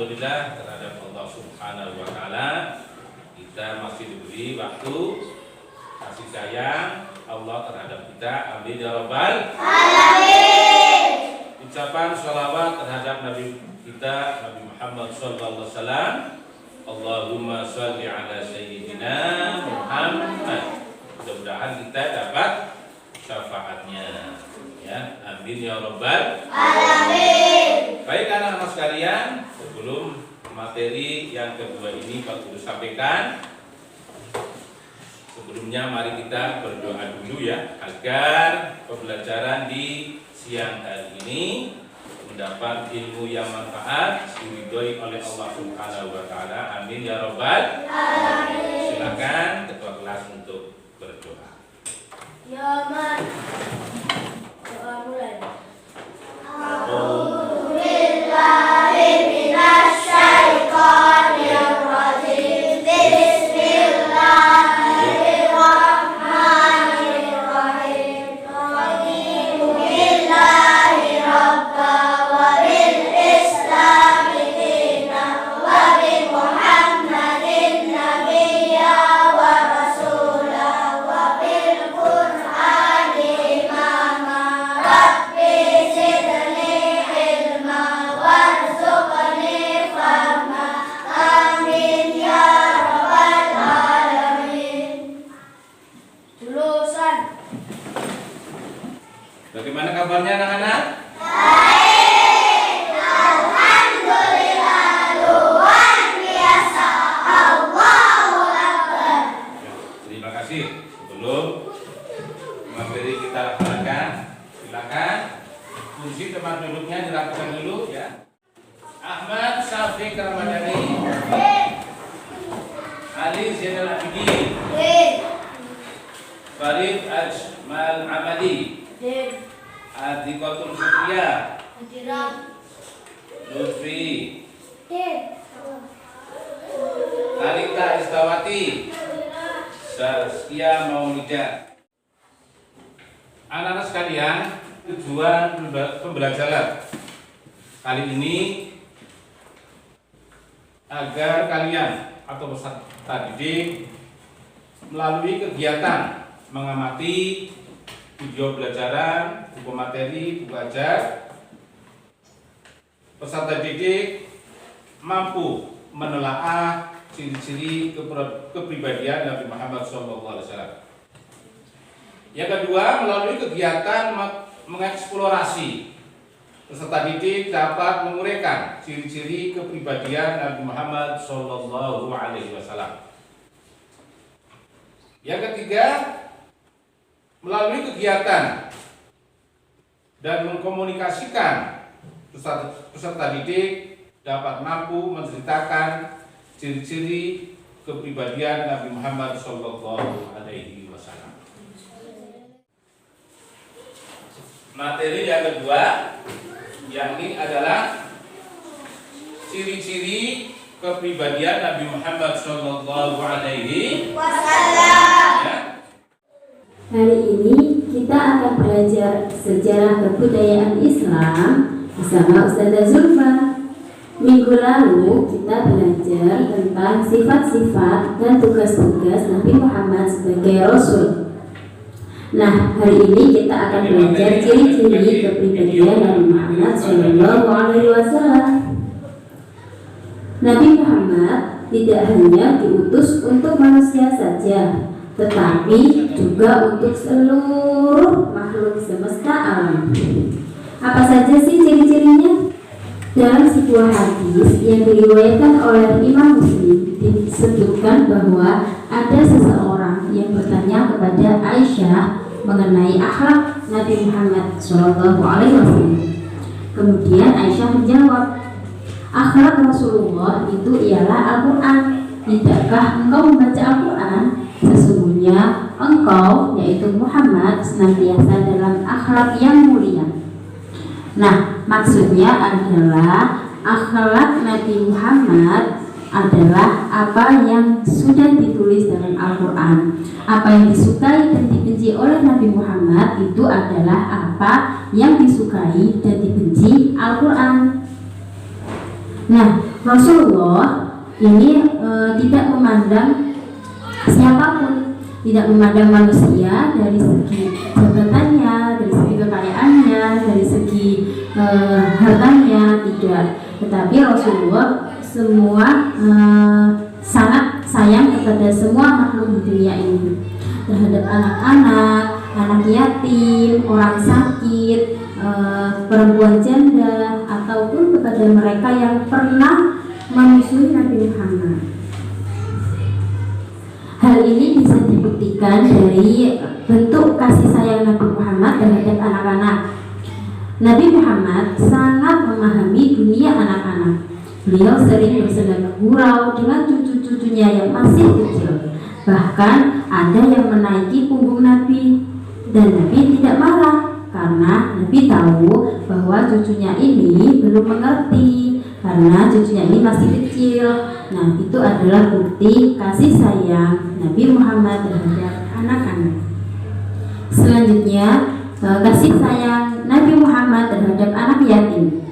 alhamdulillah terhadap Allah Subhanahu wa taala kita masih diberi waktu kasih sayang Allah terhadap kita. Amin ya rabbal alamin. Ucapan sholawat terhadap Nabi kita Nabi Muhammad sallallahu alaihi wasallam. Allahumma sholli ala sayyidina Muhammad. Mudah-mudahan kita dapat syafaatnya. Ya, amin ya rabbal alamin. Baik anak-anak sekalian, sebelum materi yang kedua ini Pak Guru sampaikan, sebelumnya mari kita berdoa dulu ya, agar pembelajaran di siang hari ini mendapat ilmu yang manfaat, diridhoi oleh Allah Subhanahu wa taala. Amin ya rabbal alamin. Silakan ketua kelas untuk berdoa. Ya man. Doa mulai. Bagaimana kabarnya anak-anak? Baik, alhamdulillah, luar biasa. Allahu Akbar. Terima kasih. Sebelum materi kita laksanakan, silakan fungsi tempat duduknya dilakukan dulu ya. Ahmad Syafiq Ramadhani, Ali Zainal Abidin, Farid Ajmal Amadi, Adikotul Sutria, Lutfi, Talita Istawati, Saskia Maulida. Anak-anak sekalian, tujuan pembelajaran kali ini agar kalian atau peserta didik melalui kegiatan mengamati video pelajaran, buku materi, buku ajar, peserta didik mampu menelaah ciri-ciri kepribadian Nabi Muhammad SAW. Yang kedua, melalui kegiatan mengeksplorasi, peserta didik dapat menguraikan ciri-ciri kepribadian Nabi Muhammad SAW. Yang ketiga, melalui kegiatan dan mengkomunikasikan, peserta didik dapat mampu menceritakan ciri-ciri kepribadian Nabi Muhammad SAW. Materi yang kedua, yakni adalah ciri-ciri kepribadian Nabi Muhammad SAW. Hari ini kita akan belajar sejarah kebudayaan Islam bersama Ustazah Zulfa. Minggu lalu kita belajar tentang sifat-sifat dan tugas-tugas Nabi Muhammad sebagai Rasul. Nah, hari ini kita akan belajar ciri-ciri kepribadian Nabi Muhammad SAW. Nabi Muhammad tidak hanya diutus untuk manusia saja, tetapi juga untuk seluruh makhluk semesta alam. Apa saja sih ciri-cirinya? Dalam sebuah hadis yang diriwayatkan oleh Imam Muslim disebutkan bahwa ada seseorang yang bertanya kepada Aisyah mengenai akhlak Nabi Muhammad SAW. Kemudian Aisyah menjawab, akhlak Rasulullah itu ialah Al-Quran. Tidakkah engkau membaca Al-Quran? Sesungguhnya engkau, yaitu Muhammad, senantiasa dalam akhlak yang mulia. Nah, maksudnya adalah akhlak Nabi Muhammad adalah apa yang sudah ditulis dalam Al-Quran. Apa yang disukai dan dibenci oleh Nabi Muhammad itu adalah apa yang disukai dan dibenci Al-Quran. Nah, Rasulullah ini tidak memandang siapapun, tidak memandang manusia dari segi jabatannya, dari segi kekayaannya, dari segi hartanya, tidak. Tetapi Rasulullah semua sangat sayang kepada semua makhluk di dunia ini, terhadap anak-anak, anak yatim, orang sakit, perempuan janda, ataupun kepada mereka yang pernah memusuhi Nabi Muhammad. Hal ini bisa dibuktikan dari bentuk kasih sayang Nabi Muhammad terhadap anak-anak. Nabi Muhammad sangat memahami dunia anak-anak. Beliau sering bersenda gurau dengan cucu-cucunya yang masih kecil. Bahkan ada yang menaiki punggung Nabi, dan Nabi tidak marah karena Nabi tahu bahwa cucunya ini belum mengerti, karena cucunya ini masih kecil. Nah, itu adalah bukti kasih sayang Nabi Muhammad terhadap anak-anak. Selanjutnya, kasih sayang Nabi Muhammad terhadap anak yatim.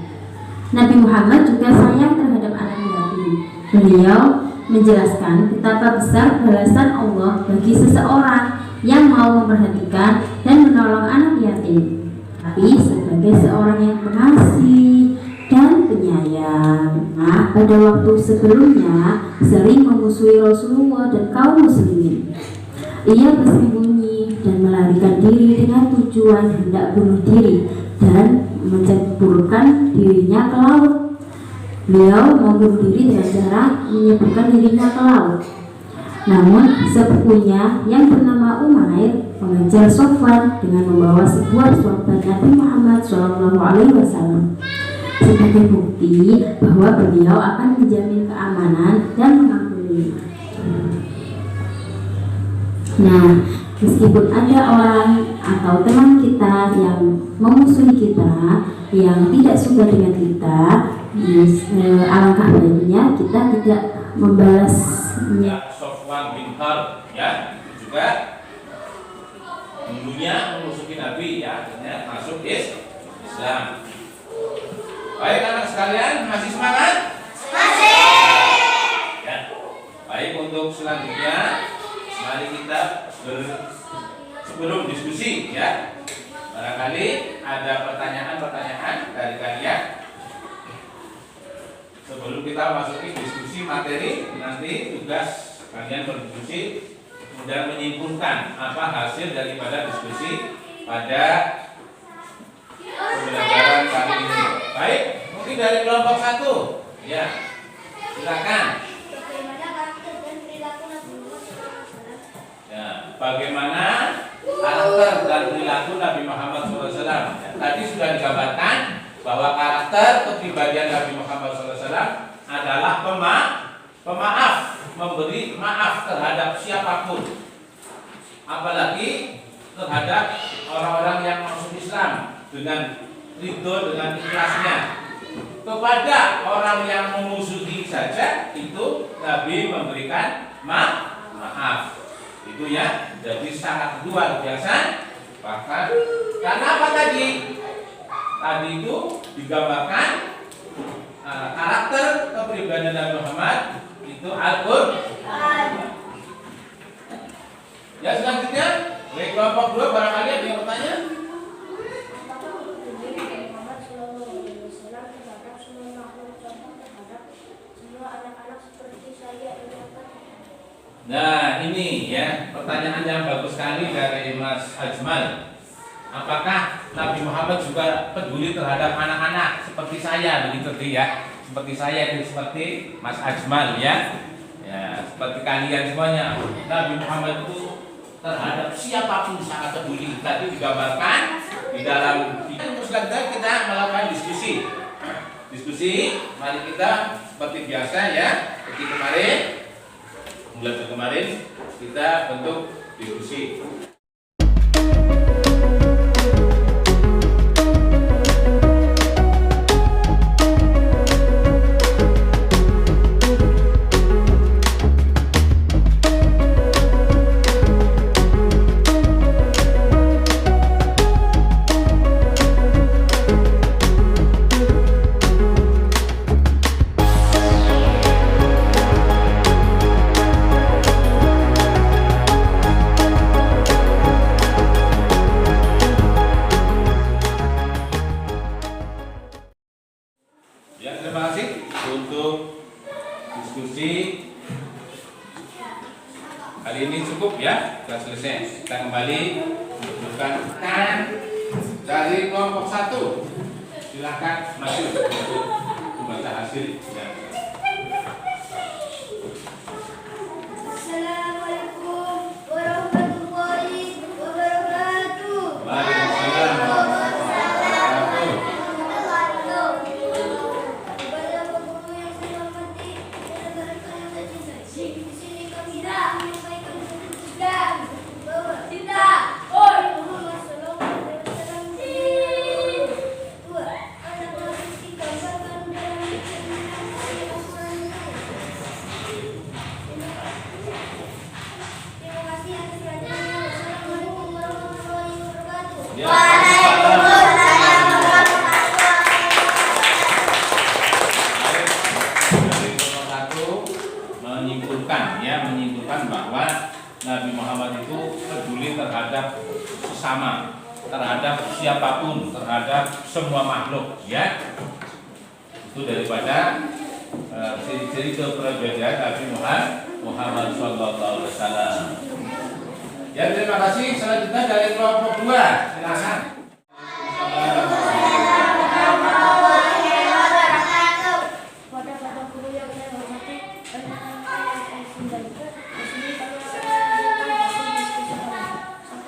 Nabi Muhammad juga sayang terhadap anak yatim. Beliau menjelaskan betapa besar balasan Allah bagi seseorang yang mau memperhatikan dan menolong anak yatim. Tapi sebagai seorang yang pengasih dan penyayang. Nah, pada waktu sebelumnya sering memusuhi Rasulullah dan kaum muslimin. Ia bersembunyi dan melarikan diri dengan tujuan hendak bunuh diri dan menceburkan dirinya ke laut. Beliau mau bunuh diri dengan cara menyeburkan dirinya ke laut. Namun sepupunya yang bernama Umair mengejar Sofwan dengan membawa sebuah suapan Nabi Muhammad SAW sebagai bukti bahwa beliau akan menjamin keamanan dan mengampuni. Nah, meskipun ada orang atau teman kita yang memusuhi kita, yang tidak suka dengan kita, alangkah baiknya kita tidak membalasnya. Sofwan bin Harb, ya, juga dulunya memusuhi Nabi, ya, akhirnya masuk Islam. Baik anak sekalian, masih semangat? Masih. Ya. Baik, untuk selanjutnya mari kita sebelum diskusi, ya. Barangkali ada pertanyaan-pertanyaan dari kalian. Sebelum kita masuki diskusi materi, nanti tugas kalian berdiskusi dan menyimpulkan apa hasil daripada diskusi pada pembelajaran kali ini. Baik, mungkin dari kelompok 1, ya, silakan. Ya, bagaimana karakter dan perilaku Nabi Muhammad SAW? Ya, tadi sudah digambarkan bahwa karakter kepribadian Nabi Muhammad SAW adalah pemaaf, memberi maaf terhadap siapapun, apalagi terhadap orang-orang yang masuk Islam dengan ridho, dengan ikhlasnya. Kepada orang yang memusuhi saja itu Nabi memberikan maaf. Itu ya, jadi sangat luar biasa. Bahkan karena apa tadi? Tadi itu digambarkan karakter kepribadian Nabi Muhammad itu Al-Qur'an. Ya, selanjutnya dari kelompok 2 barangkali ada yang bertanya. Nah, ini ya pertanyaan yang bagus sekali dari Mas Ajmal. Apakah Nabi Muhammad juga peduli terhadap anak-anak seperti saya, begitu ya? Seperti saya, seperti Mas Ajmal, ya. Ya, seperti kalian semuanya. Nabi Muhammad itu terhadap siapapun sangat peduli. Tadi digambarkan di dalam kita melakukan diskusi. Mari kita seperti biasa, ya. Seperti kemarin kita bentuk diskusi. untuk diskusi kali ini cukup ya, sudah selesai. Kita kembali menunjukkan dari kelompok 1. Silakan maju untuk membaca hasil. Ya. Assalamualaikum warahmatullahi wabarakatuh. Waalaikumsalam warahmatullahi wabarakatuh. Kepada Bapak Guru yang saya hormati dan rekan-rekan yang saya cintai, di sini kami menyampaikan tugas bahwa kita Muhammad Sallallahu Alaihi Wasallam dua anak laki digambarkan dalam cerminan Al-Quran. Terima kasih atas perhatiannya. Wassalamualaikum warahmatullahi wabarakatuh. Ya. Dari kelompok 1 menyimpulkan bahwa Nabi Muhammad itu peduli terhadap sesama, terhadap siapapun, terhadap semua makhluk, ya. Itu daripada ciri-ciri kepribadian Nabi Muhammad SAW. Ya, terima kasih. Selanjutnya dari kelompok 2, silakan. Pada Bapak Guru yang saya hormati dan rekan-rekan yang saya cintai, di sini kami akan menyampaikan hasil diskusi kami. 1.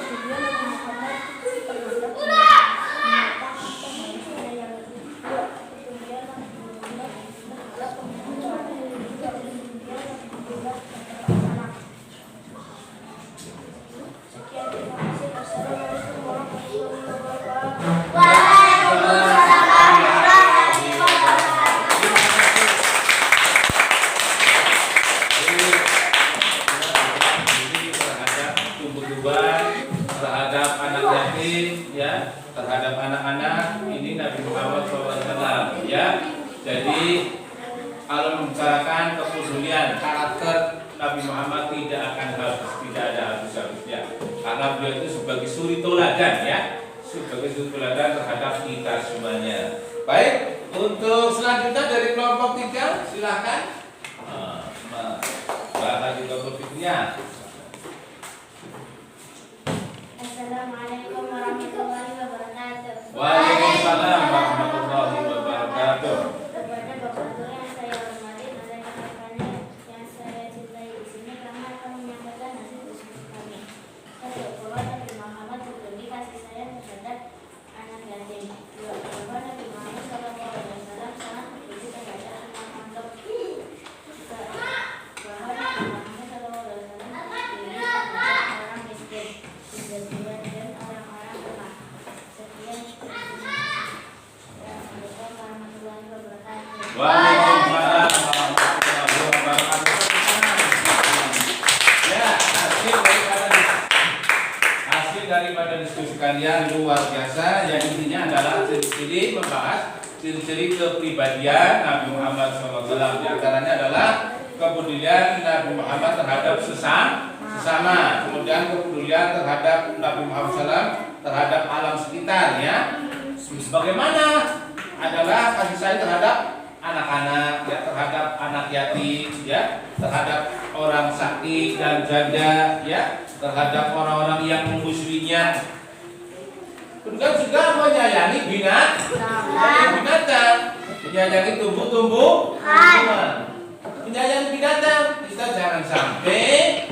Tujuan Nabi Muhammad terhadap binatang atau manusia yang lebih. 2. Kemudian Nabi Muhammad terhadap pembunuhan. 3. Kemudian Nabi Muhammad terhadap anak. Sekian, terima kasih. Wassalamualaikum warahmatullahi wabarakatuh. Terhadap tumbuh-tumbuhan, terhadap anak yatim, ya, terhadap anak-anak, ini Nabi Muhammad SAW, ya. Jadi kalau membicarakan kepedulian karakter Nabi Muhammad tidak akan habis, tidak ada habis-habisnya, karena beliau itu sebagai suri teladan, ya, sebagai suri teladan terhadap kita semuanya. Baik, untuk selanjutnya dari kelompok 3, silakan. Bahas juga berpikirnya. Assalamualaikum warahmatullahi wabarakatuh. Waalaikumsalam warahmatullahi wabarakatuh. Kepada Bapak Guru yang saya hormati dan rekan-rekannya yang saya cintai, di sini kami akan menyampaikan hasil diskusi kami. 1. Bahwa Nabi Muhammad berbagi kasih sayang terhadap anak yatim. 2. Bahwa Nabi Muhammad SAW sangat peduli terhadap anak mandok. 3. Bahwa Nabi Muhammad SAW peduli terhadap orang miskin, penjajah dan orang-orang lemah. Sekian. Assalamualaikum warahmatullahi wabarakatuh. Waalaikumsalam warahmatullahi wabarakatuh. Ya, hasil daripada diskusi kalian luar biasa. Yang intinya adalah ciri-ciri membahas ciri-ciri kepribadian Nabi Muhammad SAW. Di antaranya adalah kepedulian Nabi Muhammad terhadap sesama, kemudian kepedulian terhadap Nabi Muhammad SAW terhadap alam sekitar, ya. Sebagaimana adalah kasih sayang terhadap anak-anak, ya, terhadap anak yatim, ya, terhadap orang sakit dan janda, ya, terhadap orang-orang yang memusuhinya. Kemudian juga menyayangi binatang, menyayangi tumbuh-tumbuhan, menyayangi binatang. Kita jangan sampai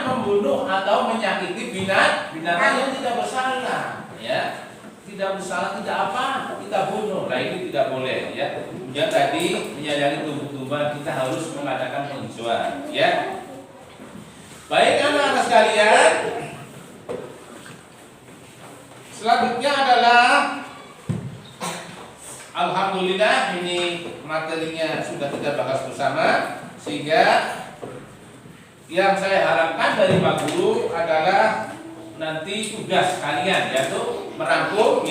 membunuh atau menyakiti binatang yang tidak bersalah, ya. Tidak bersalah, tidak apa, kita bunuh. Nah, ini tidak boleh, ya. Kemudian tadi menyayangi tumbuh-tumbuhan, kita harus mengadakan penghijauan, ya. Baik anak-anak sekalian, selanjutnya adalah alhamdulillah ini materinya sudah kita bahas bersama, sehingga yang saya harapkan dari Pak Guru adalah nanti tugas kalian, yaitu merangkum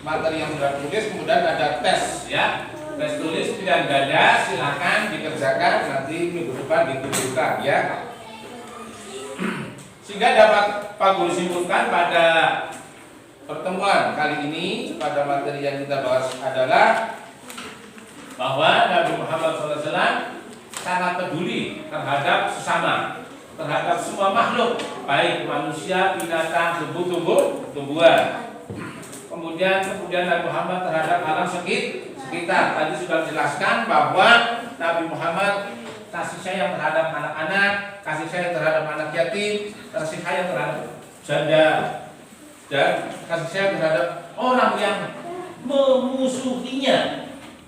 materi yang sudah tulis, kemudian ada tes, ya, tes tulis pilihan ganda, silakan dikerjakan, nanti minggu depan ditunjukkan, ya, sehingga dapat Pak Guru simpulkan pada pertemuan kali ini pada materi yang kita bahas adalah bahwa Nabi Muhammad SAW sangat peduli terhadap sesama, terhadap semua makhluk, baik manusia, binatang, tumbuhan. Kemudian Nabi Muhammad terhadap alam sekitar. Tadi sudah dijelaskan bahwa Nabi Muhammad kasih sayang terhadap anak-anak, kasih sayang terhadap anak yatim, kasih sayang terhadap janda, dan kasih sayang terhadap orang yang memusuhinya.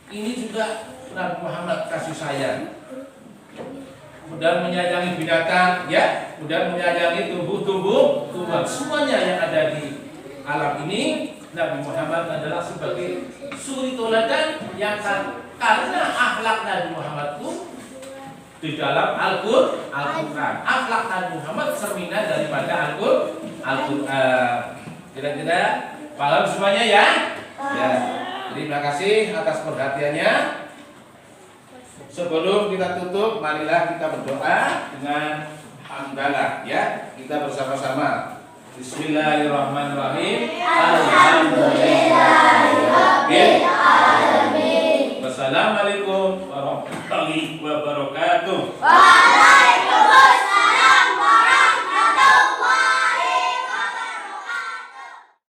Ini juga Nabi Muhammad kasih sayang. Kemudian menyayangi binatang, ya, kemudian menyayangi tumbuhan. Semuanya yang ada di alam ini, Nabi Muhammad adalah sebagai suri teladan yang karena akhlak Nabi Muhammad itu di dalam Al-Quran. Akhlak Nabi Muhammad cerminan daripada Al-Quran. Kira-kira paham semuanya ya? Ya. Terima kasih atas perhatiannya. Sebelum kita tutup, marilah kita berdoa dengan hamdalah, ya. Kita bersama-sama. Bismillahirrahmanirrahim. Alhamdulillahirabbil alamin. Wassalamualaikum warahmatullahi wabarakatuh.